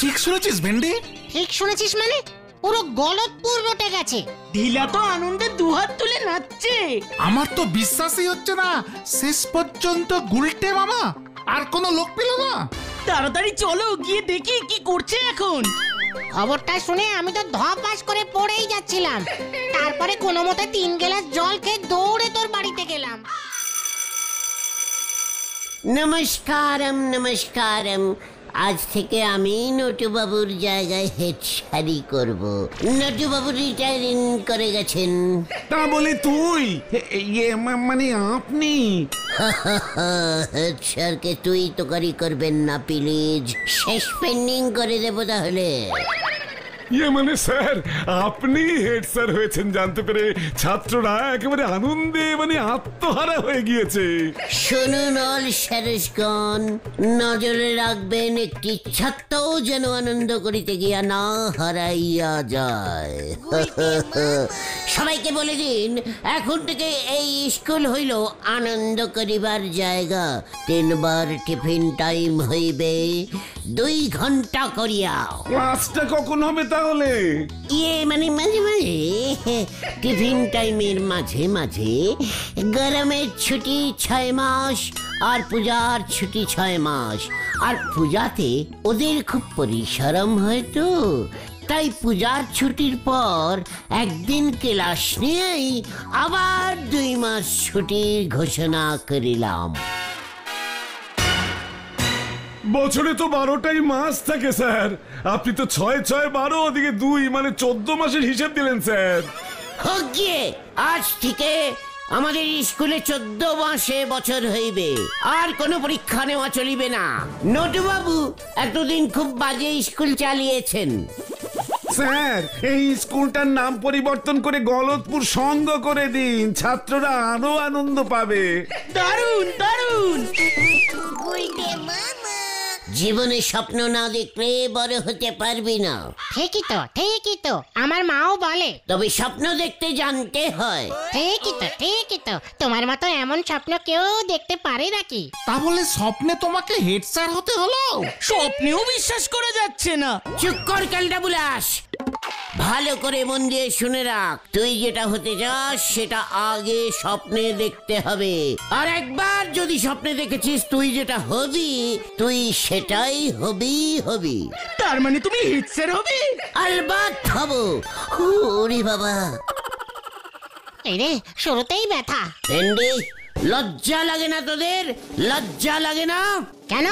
ঠিক শুনেছিস ভেন্ডি? ঠিক শুনেছিস মানে? পুরো গলতপুর রটে গেছে। ঢিলা তো আনন্দে দুহাত তুলে নাচছে। আমার তো বিশ্বাসই হচ্ছে না শেষ পর্যন্ত গুলটে মামা আর কোনো লোক পেল না। তাড়াতাড়ি চলো গিয়ে দেখি কি করছে এখন। খবরটা শুনে আমি তো ধপাস করে পড়েই যাচ্ছিলাম, তারপরে কোনো মতে 3 গ্লাস জল খেয়ে দৌড়ে তোর বাড়িতে গেলাম। নমস্কারম নমস্কারম। আজ থেকে আমি নটুবাবুর জায়গায় হেড সারি করব। নটুবাবু রিটায়ারিং করে গেছেন। তা বলে তুই মানে আপনি? হেড স্যারকে তুই তোকারি করবেন না প্লিজ, সাসপেন্ডিং করে দেবো তাহলে। মানে স্যার আপনি হেড স্যার হয়েছেন জানতে পেরে ছাত্ররা একেবারে আনন্দে মানে আত্মহারা হয়ে গিয়েছে। শুনুন অল স্যারেসগণ, নজরে রাখবেন একটি ছাত্রও যেন আনন্দ করিতে গিয়া না হারাইয়া যায়। সবাইকে বলে দিন এখন থেকে এই স্কুল হইল আনন্দ করিবার জায়গা। 3 বার টিফিন টাইম হইবে 2 ঘন্টা করিয়া। ক্লাসটা কখন হবে তাহলে? মানে মাঝে মাঝে টিফিন টাইমের মাঝে মাঝে। গরমের ছুটি 6 মাস আর পূজার ছুটি 6 মাস। আর পূজাতে ওদের খুব পরিশ্রম হয় তো, তাই পূজার ছুটির পর একদিন ক্লাস নিয়েই আবার 2 মাস ছুটির ঘোষণা করিলাম। বছরে তো 12টাই মাস থাকে স্যার, আপনি তো 6×6=12, ওদিকে 2 মানে 14 মাসের হিসেব দিলেন স্যার। হোক গিয়ে, আজ থেকে আমাদের স্কুলে 14 মাসে বছর হইবে, আর কোনো পরীক্ষা নেওয়া চলিবে না। নটুবাবু এতদিন খুব বাজে স্কুল চালিয়েছেন। স্যার এই স্কুলটার নাম পরিবর্তন করে গলতপুর সংঘ করে দিন, ছাত্ররা আরো আনন্দ পাবে। দারুণ দারুণ। জীবনে স্বপ্ন না দেখলে বড় হতে পারবি না। ঠিকই তো আমার মাও বলে। তবে স্বপ্ন দেখতে জানতে হয়। ঠিকই তো তোমার মতো এমন স্বপ্ন কেউ দেখতে পারে নাকি? তা বলে স্বপ্নে তোমাকে হেড স্যার হতে হলো? স্বপ্নেও বিশ্বাস করা যাচ্ছে না। চুপ কর ক্যালটা বুলাস, ভালো করে মন দিয়ে শুনে রাখ। তুই যেটা হতে চাস সেটা আগে স্বপ্নে দেখতে হবে, আর একবার যদি স্বপ্নে দেখেছিস তুই যেটা হবি, তুই সেটাই হবি। তার মানে তুমি হেড স্যার হবে? আলবাত হব। ওরে বাবা, এই রে শুরুতেই ব্যথা। ভেন্ডি, লজ্জা লাগে না তোদের? লজ্জা লাগে না? কেন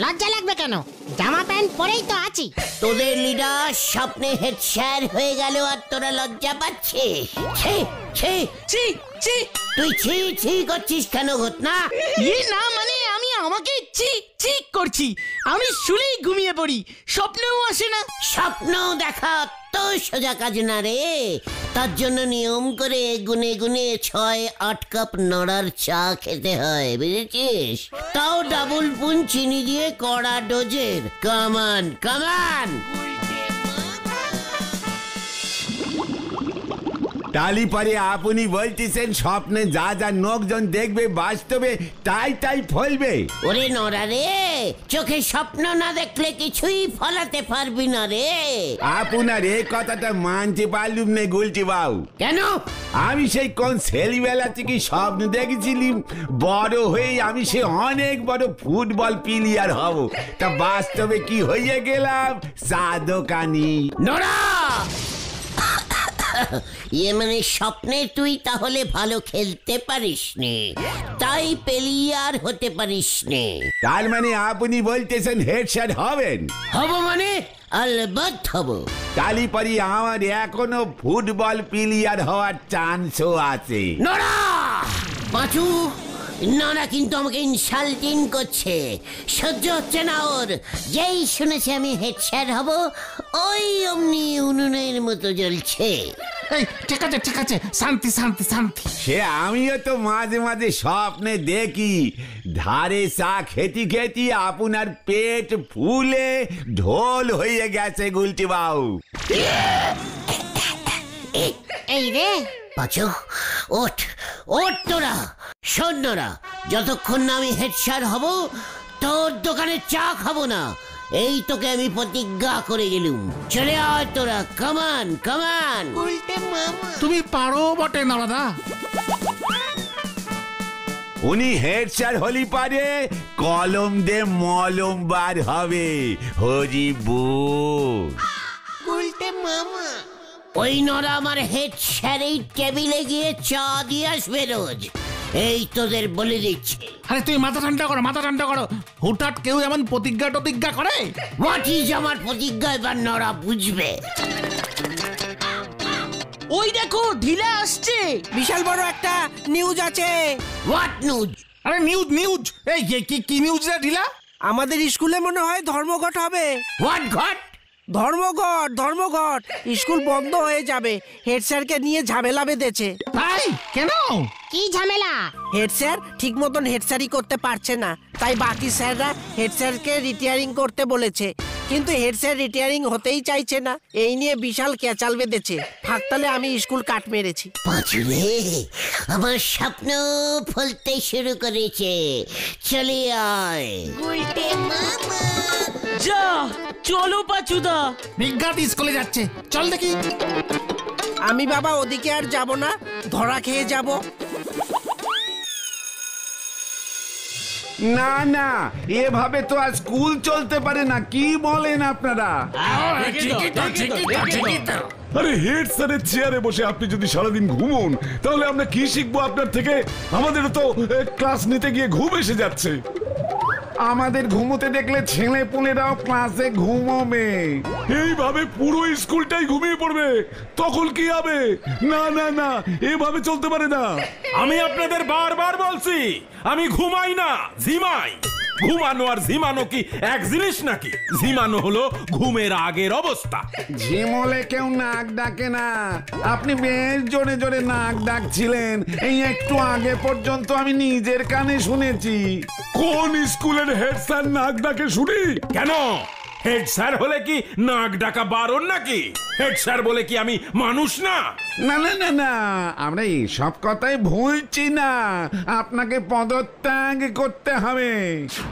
লজ্জা লাগবে কেন? জামা প্যান্ট পরেই তো আছি। তোদের লিডার স্বপ্নে হেড স্যার হয়ে গেল আর তোরা লজ্জা পাচ্ছিস? তুই ছি করছিস কেন ঘটনা? না মানে আমি আমাকে ছি করছি। আমি শুলেই ঘুমিয়ে পড়ি, স্বপ্নেও আসে না। স্বপ্ন দেখা তো সোজা কাজ না রে। তার জন্য নিয়ম করে গুনে গুনে 6-8 কাপ নড়ার চা খেতে হয়, বুঝেছিস? তাও ডাবল পুন চিনি দিয়ে কড়া ডোজের। কামান তালি পরে আপনি বলতেছেন স্বপ্নে যা যা লোকজন দেখবে বাস্তবে তাই ফলবে? ওরে নড়া রে, চোখে স্বপ্ন না দেখলে কিছুই ফলাতে পারবি না রে। আপনার এই কথাটা মানতে পারলুম না গুলটি বাবু। কেন? আমি সেই কোন ছেলেবেলা থেকে স্বপ্ন দেখেছিলাম বড় হয়ে আমি সে অনেক বড় ফুটবল প্লেয়ার হব, তা বাস্তবে কি হয়ে গেলাম? চা দোকানি। নড়া, মানে স্বপ্নে তুই তাহলে ভালো খেলতে পারিস নে, তাই প্লেয়ার হতে পারিস নে। তার মানে আপনি বলতেছেন হেড স্যার হবেন? হব মানে আলবাত হব। তালি পরি আমার এখনো ফুটবল প্লেয়ার হওয়ার চান্সও আছে। নড়া পাঁচু, না কিন্তু আমাকে ইনসাল্টিং করছে, সহ্য হচ্ছে না ওর। যেই শুনেছে আমি হেড স্যার হব ওই অমনি উনুনের মতো জ্বলছে। ঠিক আছে শান্তি। সে আমিও তো মাঝে মাঝে স্বপ্নে দেখি ধারে চা খেতি আপনার পেট ফুলে ঢোল হয়ে গেছে গুলটি বাবু। এই রে পাঁচু, ওঠ তোরা, শোন নোরা, যতক্ষণ না আমি হেড স্যার হব তোর দোকানে চা খাবো না। এই তোকে আমি প্রতিজ্ঞা করে গেলুম। চলে আয় তোরা, কামান কামান। তুমি পারো বটে নরদা। উনি হেড স্যার হলি পারে কলম দে মলম বার হবে। হরি বল। ওই নরা আমার হেড স্যার এই টেবিলে গিয়ে চা দিয়ে আসবে রোজ, এই তোদের বলে দিচ্ছি। আরে তুই মাথা ঠান্ডা করো, মাথা ঠান্ডা করো। হুটহাট কেউ এমন প্রতিজ্ঞা টতিজ্ঞা করে? হোয়াট ইজ আমার প্রতিজ্ঞা এবার নরা বুঝবে। ওই দেখো ঢিলা আসছে। বিশাল বড় একটা নিউজ আছে। What news? আরে নিউজ নিউজ, এই কি নিউজ রে ঢিলা? আমাদের স্কুলে মনে হয় ধর্মঘট হবে। হোয়াট ঘট? ধর্মঘট ধর্মঘট, স্কুল বন্ধ হয়ে যাবে। হেড স্যারকে নিয়ে ঝামেলা বেঁধেছে। তাই কেন? কি ঝামেলা? হেড স্যার ঠিক মতন হেড স্যারই করতে পারছে না, তাই বাকি স্যাররা হেড স্যারকে রিটায়ারিং করতে বলেছে, কিন্তু হেড স্যার রিটায়ারিং হতেই চাইছে না। এই নিয়ে বিশাল ক্যাচাল বেঁধেছে। ফাঁকতালে আমি স্কুল কাট মেরেছি। পাঁচুরে, আমার স্বপ্ন ফলতে শুরু করেছে। চলে আয়। যা চলো পাচুদা। বিজ্ঞাত স্কুলে যাচ্ছে, চল দেখি। আমি বাবা ওদিকে আর যাব না, ধরা খেয়ে যাব। না না, এভাবে তো আর স্কুল চলতে পারে না। কি বলেন আপনারা? আরে হেড স্যারের চেয়ারে বসে আপনি যদি সারাদিন ঘুমোন তাহলে আমরা কি শিখবো আপনার থেকে? আমাদেরও তো ক্লাস নিতে গিয়ে ঘুম এসে যাচ্ছে। আমাদের ঘুমোতে দেখলে ছেলে পুলেরাও ক্লাসে ঘুমোবে। এইভাবে পুরো স্কুলটাই ঘুমিয়ে পড়বে, তখন কি হবে? না না না, এভাবে চলতে পারে না। আমি আপনাদের বারবার বলছি আমি ঘুমাই না, ঝিমাই। ঘুমানো আর ঝিমানো কি এক জিনিস নাকি? ঝিমানো হলো ঘুমের আগের অবস্থা। ঝিমলে কেউ নাক ডাকে না। আপনি বেশ জোরে জোরে নাক ডাকছিলেন, এই একটু আগে পর্যন্ত আমি নিজের কানে শুনেছি। কোন স্কুলের হেড স্যার নাক ডাকে শুনি? কেন? হেড স্যার হলে কি নাক ডাকা বারণ নাকি? হেড স্যার বলে কি আমি মানুষ না? না না না না, আমরা এইসব কথাই ভুলছি না। আপনাকে পদত্যাগ করতে হবে।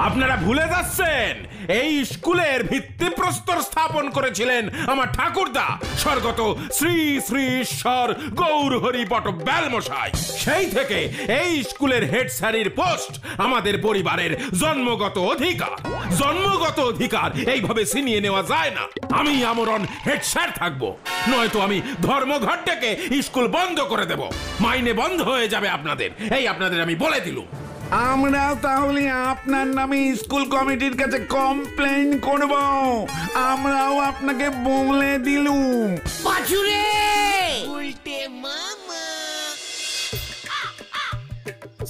আপনারা ভুলে যাচ্ছেন এই স্কুলের ভিত্তিপ্রস্তর স্থাপন করেছিলেন আমার ঠাকুরদা স্বর্গত শ্রী শ্রী ঈশ্বর গৌরহরি পটব্যাল মশাই। সেই থেকে এই স্কুলের হেড স্যারের পোস্ট আমাদের পরিবারের জন্মগত অধিকার। জন্মগত অধিকার এইভাবে ছিনিয়ে নেওয়া যায় না। আমি আমরণ হেড স্যার থাকবো, নয়তো আমি ধর্মঘট ডেকে স্কুল বন্ধ করে দেব। মাইনে বন্ধ হয়ে যাবে আপনাদের, এই আপনাদের আমি বলে দিলুম। আমরাও তাহলে আপনার নামে স্কুল কমিটির কাছে কমপ্লেন করব। আমরাও আপনাকে বলে দিলুম। পাঁচুরে,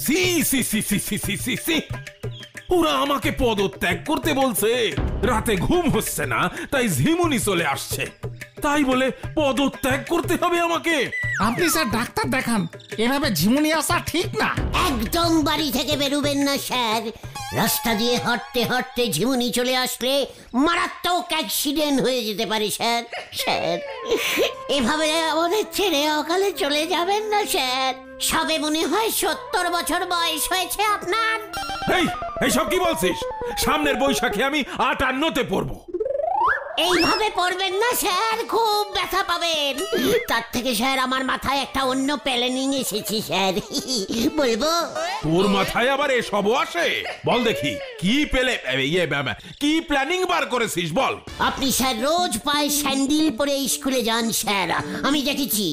সি সি সি সি সি সি সি সি, ওরা আমাকে পদত্যাগ করতে বলছে। রাতে ঘুম হচ্ছে না, তাই ঝিমুনি চলে আসছে। তাই বলে পদত্যাগ করতে হবে আমাকে? আপনি স্যার ডাক্তার দেখান, এভাবে ঝিমুনি আসা ঠিক না। একদম বাড়ি থেকে বেরোবেন না স্যার। রাস্তা দিয়ে হাঁটতে হাঁটতে ঝিমুনি চলে আসলে মারাত্মক অ্যাক্সিডেন্ট হয়ে যেতে পারে স্যার। স্যার, এভাবে আমাদের ছেড়ে অকালে চলে যাবেন না স্যার। সবে মনে হয় 70 বছর বয়স হয়েছে আপনার। এইসব কি বলছিস? সামনের বৈশাখে আমি 58-তে পড়বো। এইভাবে পড়বেন না স্যার, খুব ব্যথা পাবেন। তার থেকে স্যার আমার মাথায় একটা অন্য প্ল্যানিং এসেছে স্যার, বলবো? তোর মাথায় আবার এসবও আসে? বল দেখি কি পেলে কি প্ল্যানিং বার করেছিস বল। আপনি স্যার রোজ পায়ে স্যান্ডেল পরে স্কুলে যান স্যার, আমি দেখেছি।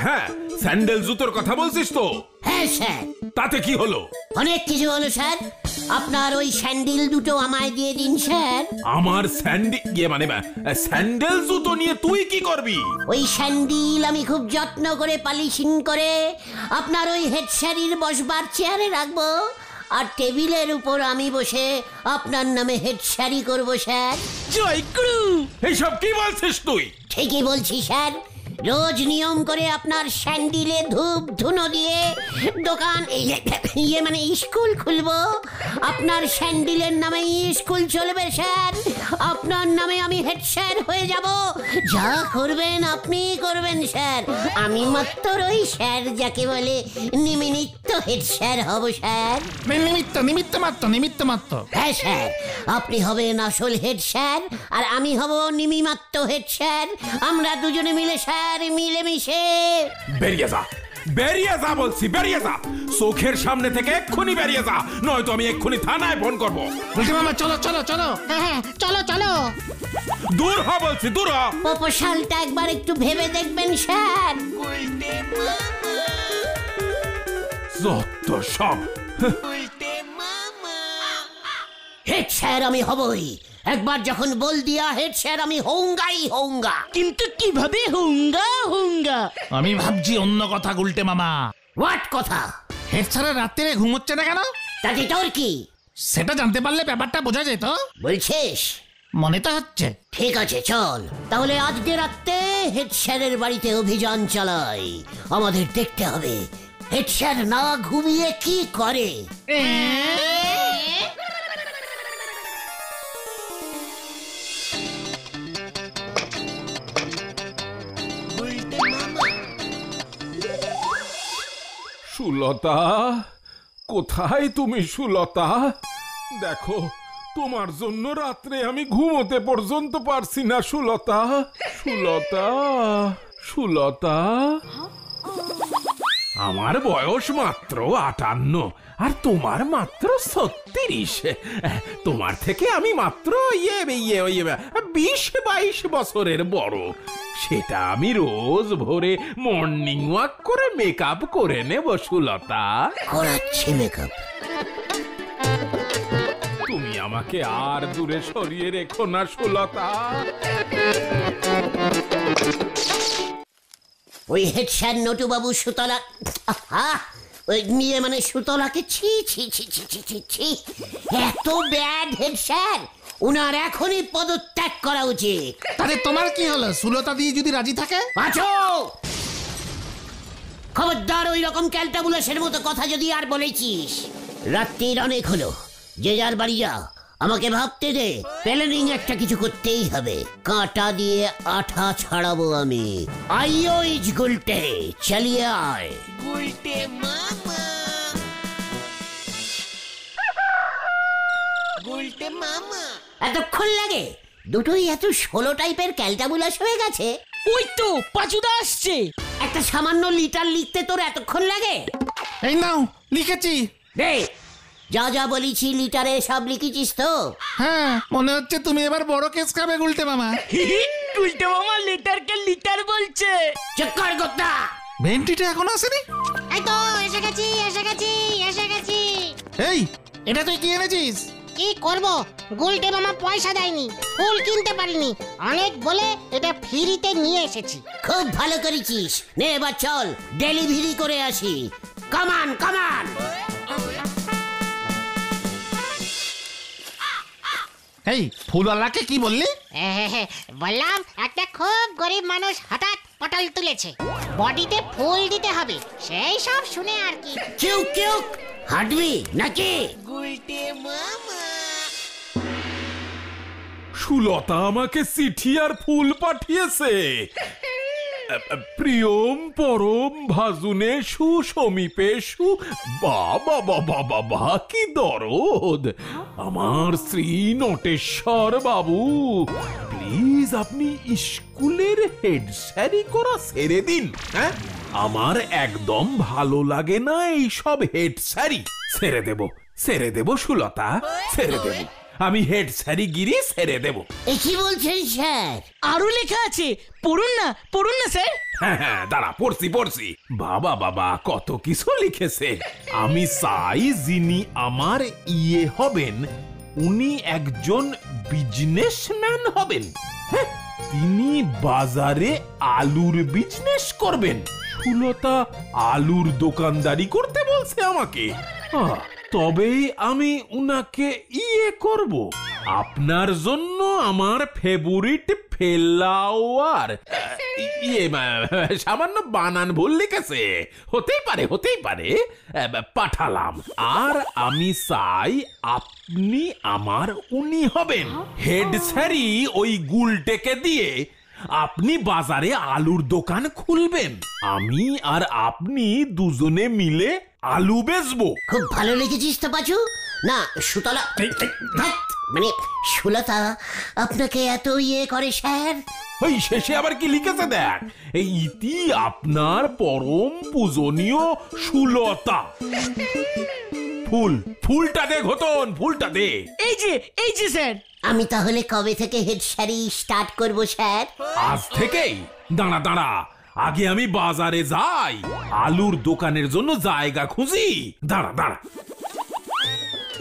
হ্যাঁ, স্যান্ডেল জুতোর কথা বলছিস তো? হ্যাঁ স্যার। তাতে কি হলো? অনেক কিছু হলো স্যার। আপনার ওই স্যান্ডেল দুটো আমায় দিয়ে দিন স্যার। আমার স্যান্ডেল জুতো নিয়ে তুই কি করবি? ওই স্যান্ডেল আমি খুব যত্ন করে পলিশিং করে আপনার ওই হেড স্যারের বসবার চেয়ারে রাখবো, আর টেবিলের উপর আমি বসে আপনার নামে হেড স্যারই করবো স্যার। জয় গুরু। এইসব কি বলছিস তুই? ঠিকই বলছি স্যার। রোজ নিয়ম করে আপনার স্যান্ডিলে ধূপ ধুনো দিয়ে দোকান মানে স্কুল খুলবো। আপনার স্যান্ডিলের নামে স্কুল চলবে স্যার। আপনার নামে আমি হেড স্যার হয়ে যাব। যা করবেন আপনি করবেন স্যার। আমি মাত্র ওই স্যার যাকে বলে নিমিত্ত হেড স্যার হব স্যার। নিমিত্ত মাত্র। হ্যাঁ স্যার, আপনি হবেন আসল হেড স্যার আর আমি হব নিমিত্ত হেড স্যার। আমরা দুজনে মিলে স্যার মিলেমিশে। বেরিয়ে যা, বেরিয়ে যা বলছি, বেরিয়ে যা। চোখের সামনে থেকে এক্ষুনি বেরিয়ে যা, নয়তো আমি এক্ষুনি থানায় ফোন করবো। গুলটে মামা চলো চলো চলো। হ্যাঁ চলো চলো। দূর হ বলছি, দূর হ। প্রপোজালটা একবার একটু ভেবে দেখবেন স্যার। যত সব। হেড স্যার আমি হবই। একবার যখন বল দিয়া হেড স্যার আমি হউঙ্গাই হউঙ্গা। কিন্তু কিভাবে হুঙ্গা? আমি ভাবছি অন্য কথা গুলটে মামা। হোয়াট কথা? হেড স্যারের রাত্রিরে ঘুমোচ্ছে না কেন? তাতে তোর কি? সেটা জানতে পারলে ব্যাপারটা বোঝা যেত। বলছিস? মনে তো হচ্ছে। ঠিক আছে চল তাহলে আজকে রাতে হেড স্যারের বাড়িতে অভিযান চালাই। আমাদের দেখতে হবে হেড স্যার না ঘুমিয়ে কি করে। সুলতা, কোথায় তুমি সুলতা? দেখো, তোমার জন্য রাত্রে আমি ঘুমোতে পর্যন্ত পারছি না সুলতা। সুলতা, সুলতা। আমার বয়স মাত্র 58 আর তোমার মাত্র 36। তোমার থেকে আমি মাত্র 20-22 বছরের বড়। সেটা আমি রোজ ভোরে মর্নিং ওয়াক করে মেকআপ করে নেব সুলতা। করাচ্ছি মেকআপ। তুমি আমাকে আর দূরে সরিয়ে রেখো না সুলতা। ওই হেড স্যার নটুবাবু সুতলা ওই নিয়ে মানে সুতলাকে ছি ছি ছি ছি ছি ছি ছি। এত ব্যাড হেড স্যার, উনার এখনই পদত্যাগ করা উচিত। তাহলে তোমার কি হলো? সুলতা দিয়ে যদি রাজি থাকে? আছো খবরদার ওই রকম ক্যালটাবুলাসের মতো কথা যদি আর বলেছিস। রাত্রির অনেক হলো, যে যার বাড়ি যা। আমাকে ভাবতে দে, প্ল্যানিং একটা কিছু করতেই হবে। কাঁটা দিয়ে আঠা ছাড়াবো আমি। আইও ইজ গুলটে, চালিয়ে আয়। গুলটে মামা, গুলটে মামা। এতক্ষণ লাগে? দুটোই এত 16 টাইপের ক্যালটাবুলাস হয়ে গেছে। ওই তো পাচুদা আসছে। একটা সামান্য লিটার লিখতে তোর এতক্ষণ লাগে? এই নাও লিখেছি। রে, যা যা বলেছি লিটারে সব লিখেছিস তো? হ্যাঁ, মনে হচ্ছে তুমি এবার বড় কেস খাবে গুলটে মামা। উল্টে মামা লিটারকে লিটার বলছে। চেক কর গোত্তা। ভেন্টিটা এখন আসেনি? এই তো এসে গেছি এসে গেছি এসে গেছি। এই, এটা তুই কি এনেছিস? কি করব, গুলটে মামা পয়সা দেয়নি, ফুল কিনতে পারিনি, অনেক বলে এটা ফ্রিতে নিয়ে এসেছি। খুব ভালো করেছিস। নে এবার চল ডেলিভারি করে আসি। কামান কামান। এই ফুলওয়ালাকে কি বললি? বললাম একটা খুব গরিব মানুষ হঠাৎ পটল তুলেছে, বডিতে ফুল দিতে হবে, সেই সব শুনে আর কি। কিউ কিউ হাঁটবি নাকি? সুলতা আমাকে চিঠি আর ফুল পাঠিয়েছে। প্রিয়ম পরম ভাজুনে সুসমীপেশু। বাবা বাবা বাবা, কি দরদ! আমার শ্রী নটেশ্বর বাবু, প্লিজ আপনি স্কুলের হেড স্যারি করা ছেড়ে দিন। হ্যাঁ, আমার একদম ভালো লাগে না এইসব হেড স্যারি। ছেড়ে দেব সুলতা, ছেড়ে দেব। আমি হেড স্যারি গিরি ছেড়ে দেব। এ কি বলছেন স্যার? আরো লেখা আছে, পড়ুন না স্যার। হ্যাঁ, দাঁড়া, পড়ছি। বাবা বাবা, কত কিছু লিখেছে। আমি চাই যিনি আমার ইয়ে হবেন উনি একজন বিজনেসম্যান হবেন। হ্যাঁ, তিনি বাজারে আলুর বিজনেস করবেন। সুলতা আলুর দোকানদারি করতে বলছে আমাকে। তবেই আমি উনাকে ইয়ে করব। আপনার জন্য আমার ফেভারিট ফ্লাওয়ার সামান্য বানান ভুল লিখেছে, হতেই পারে পাঠালাম। আর আমি চাই আপনি আমার উনি হবেন। হেড স্যারই ওই গুলটেকে দিয়ে আপনি বাজারে আলুর দোকান খুলবেন, আমি আর আপনি দুজনে মিলে আলু বেচবো। খুব ভালো লিখেছিস তো পাচু। না সুতলা মানে সুলতা আপনাকে এত ইয়ে করে স্যার? ওই শেষে আবার কি লিখেছে দেখ, এই ইতি আপনার পরম পূজনীয় সুলতা। ফুলটা দে ঘটন, ফুলটা দে। এই যে স্যার। আমি তাহলে কবে থেকে হেড স্যারই স্টার্ট করব স্যার? আজ থেকেই? দাঁড়া আগে আমি বাজারে যাই, আলুর দোকানের জন্য জায়গা খুঁজি। দাঁড়া।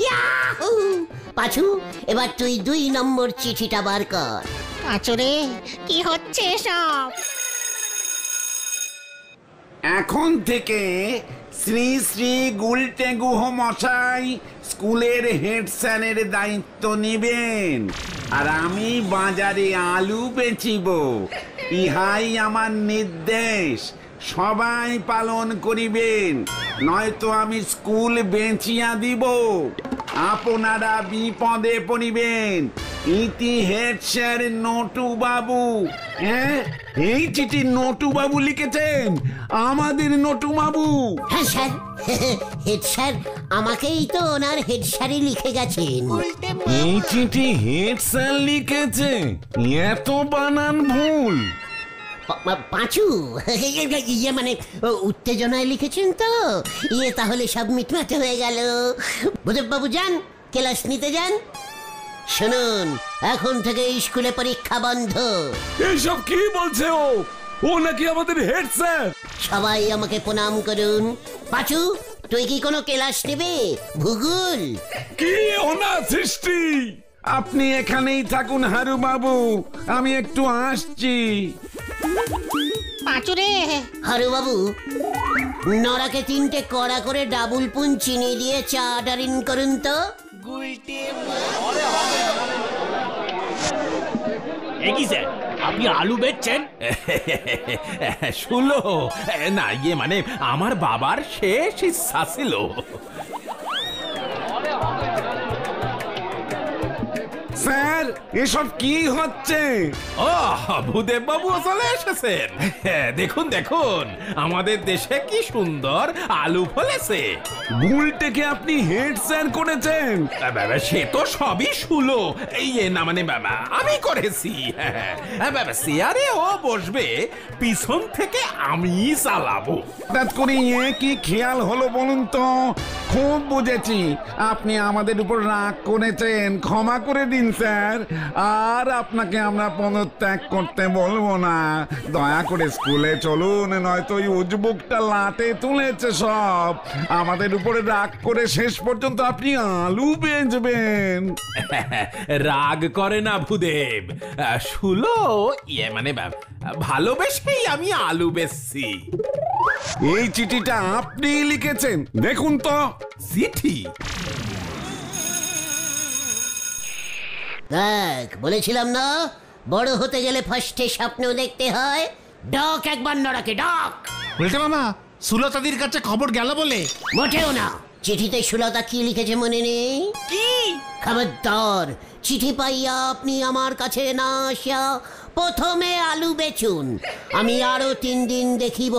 ইয়াহু! পাচু এবার তুই 2 নম্বর চিঠিটা বার কর। আচরে কি হচ্ছে সব? এখন থেকে শ্রী শ্রী গুলটে গুহ মশাই স্কুলের হেড স্যারের দায়িত্ব নেবেন, আর আমি বাজারে আলু বেচিব। ইহাই আমার নির্দেশ, সবাই পালন করিবেন, নয়তো আমি স্কুল বেচিয়া দিব। আপনারা বিপদে পড়িবেন। ইতি হেড স্যার নটু বাবু। হ্যাঁ, এই চিঠি নটু বাবু লিখেছেন, আমাদের নটু বাবু। হ্যাঁ স্যার, হেড স্যার আমাকেই তো ওনার হেড স্যারই লিখে গেছেন। এই চিঠি হেড স্যার লিখেছে? এত বানান ভুল? পাঁচু ইয়ে মানে উত্তেজনায় লিখেছেন তো, ইয়ে তাহলে সব মিটমাট হয়ে গেল। বুধবাবু যান, ক্লাস নিতে যান। শুনুন, এখন থেকে স্কুলে পরীক্ষা বন্ধ। এইসব কি বলছে ও নাকি আমাদের হেড স্যার? সবাই আমাকে প্রণাম করুন। পাঁচু তুই কি কোনো ক্লাস নেবে? ভূগোল? কি ওনা সৃষ্টি! আপনি এখানেই থাকুন হারু বাবু, আমি একটু আসছি। পাঁচুরে হারু বাবু, নরাকে 3টে কড়া করে ডাবল পুন চিনি দিয়ে চা অর্ডারিং করুন তো। কি স্যার, আপনি আলু বেচছেন? শুলো না, মানে আমার বাবার শেষ ইচ্ছা ছিল। স্যার, এসব কি হচ্ছে? ও ভূদেব বাবু চলে এসেছেন। দেখুন আমাদের দেশে কি সুন্দর আলু ফলেছে। গুলটেকে আপনি হেড স্যার করেছেন? সে তো সবই শুলো, এই না মানে আমি করেছি। চেয়ারে ও বসবে, পিছন থেকে আমি চালাবো। হঠাৎ করে কি খেয়াল হলো বলুন তো? খুব বুঝেছি, আপনি আমাদের উপর রাগ করেছেন, ক্ষমা করে দিন স্যার। আর আপনাকে আমরা পদত্যাগ করতে বলবো না। দয়া করে স্কুলে চলুন, নয়তো ওই উজবুকটা লাটে তুলেছে সব। আমাদের উপরে রাগ করে শেষ পর্যন্ত আপনি আলু বেচবেন। রাগ করে না ভূদেব, শুলো মানে ভালোবেসেই আমি আলু বেচছি। এই চিঠিটা আপনি লিখেছেন, দেখুন তো। চিঠি? দেখ, বলেছিলাম না বড় হতে গেলে ফার্স্টে স্বপ্ন দেখতে হয়। ডাক একবার নরাকে, ডাক। বলতে মামা, সুলতাদির কাছে খবর গেল বলে? মোটেও না। চিঠিতে সুলতা কি লিখেছে মনে নেই? কি? খবরদার, চিঠি পাইয়া আপনি আমার কাছে না আসিয়া প্রথমে আলু বেচুন। আমি আরো 3 দিন দেখিব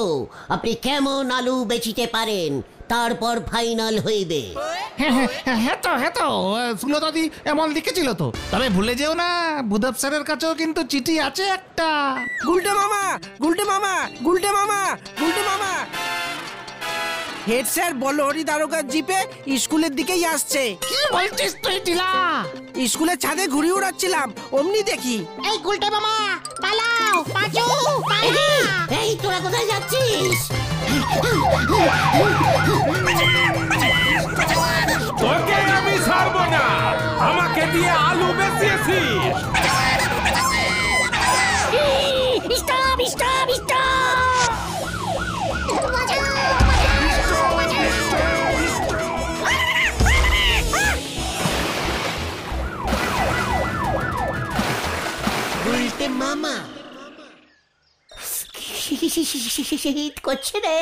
আপনি কেমন আলু বেচিতে পারেন, তারপর ফাইনাল হইবে। হ্যাঁ তো সুলতাদি এমন লিখেছিল তো। তবে ভুলে যেও না, বুধব স্যারের কাছেও কিন্তু চিঠি আছে একটা। গুলটে মামা, গুলটে মামা, গুলটে মামা, গুলটে মামা। হেড স্যার বলহরি দারোগার জিপে স্কুলের দিকেই আসছে। কি বলছিস তুই টিলা? স্কুলের ছাদে ঘুড়ি উড়াচ্ছিলাম, অমনি দেখি। এই গুলটে মামা পালাও, পাঁচু পালা। এই তোরা কোথায় যাচ্ছিস? তোকে আমি ছাড়বো না, আমাকে দিয়ে আলু বেচিয়েছিস। Stop stop stop! মামা। শীত করছে রে।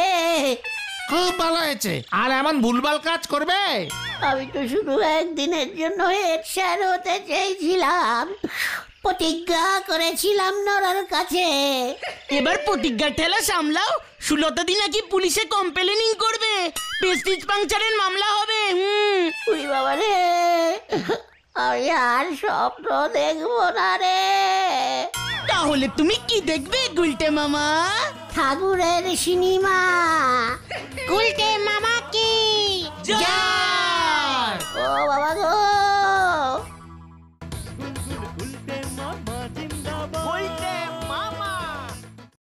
খুব ভালো হয়েছে। আর এমন ভুলভাল কাজ করবে? আমি তো শুধু একদিনের জন্য হেড স্যার হতে চেয়েছিলাম, প্রতিজ্ঞা করেছিলাম নরার কাছে। এবার প্রতিজ্ঞার ঠেলা সামলাও। 16 দিন নাকি পুলিশে কমপ্লেনিং করবে, প্রেস্টিজ পাংচারের মামলা হবে। উরি বাবা রে, আমি আর স্বপ্ন দেখবো না রে। তাহলে তুমি কি দেখবে গুলটে মামা? ঠাকুরের সিনেমা। গুলটে মামা কি জয়।